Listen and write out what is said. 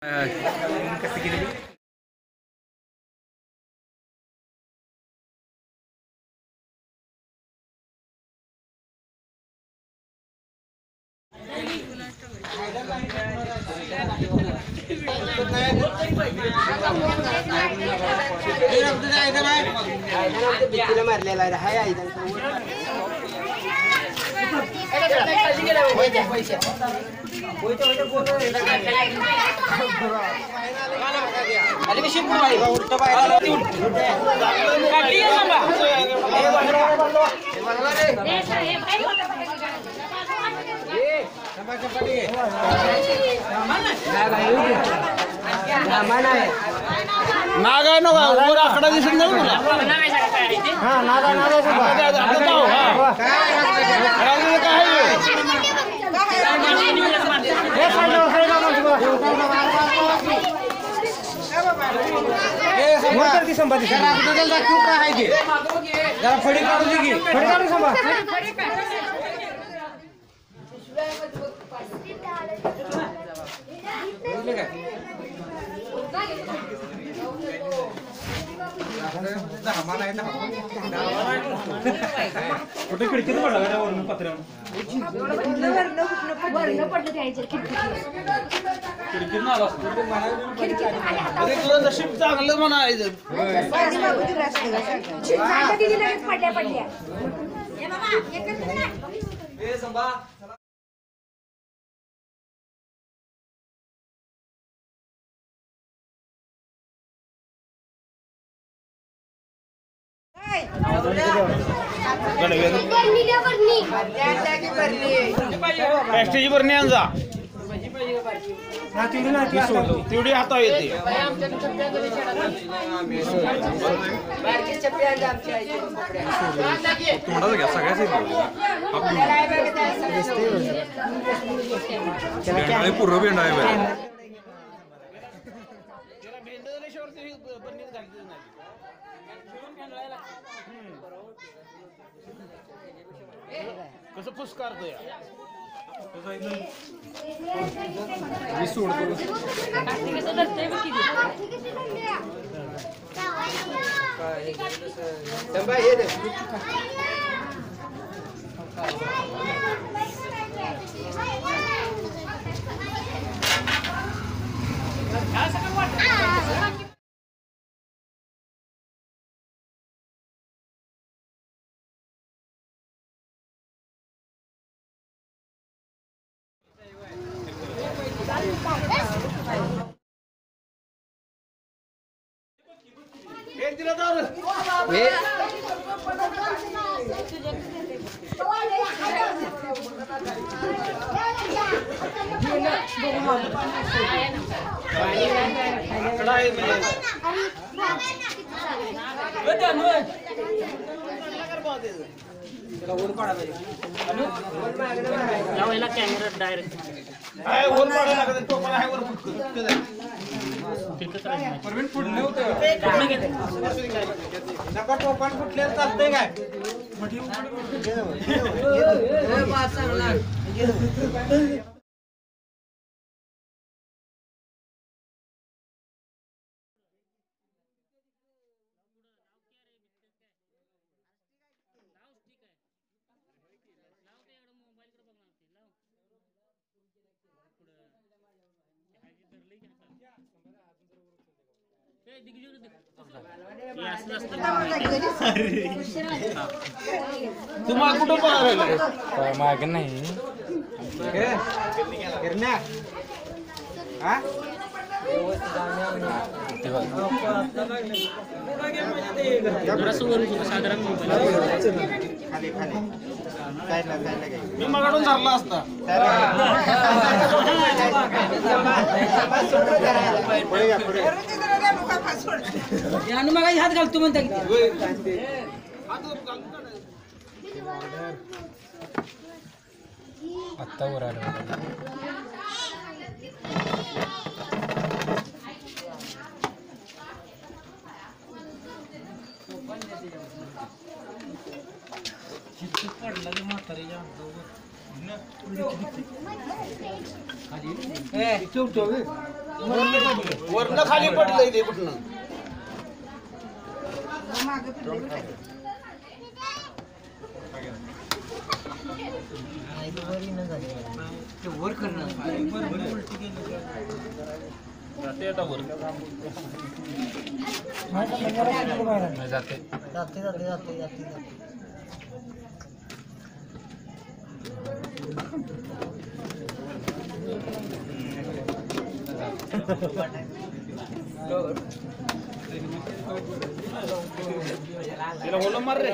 कसं केलेली मारलेला आहे नागा नको वर आकडा दिसत नाही तुला हा नागा नागा जरा फडी काढून दे की फडी काढून सांभा कुठे खिडकीत पडला का वरून पत्र्यावर खिडकीत आला नशीब चांगलं म्हणायचं पॅस्टेची बरणी आणजा तेवढी हाता येते तोंडाचा घ्या सगळ्याच पूर्ण भेंड आहे कसं फुसकारतो या मी सोडतो कॅमेरा डायरेक्ट टोपण कुठल्या चालतंय काय तुम्हाला कुठं पळाला माग नाही मी मगाडून धरला असता मग हात घालतो म्हणता आत्ता वर आलं पडला म्हातारीच्या ठेवतो वरनं खाली पडलंय ते कुठनं. वर करणं जाते आता वर. जाते जाते जाते जाते जाते तिला बोलून मार रे.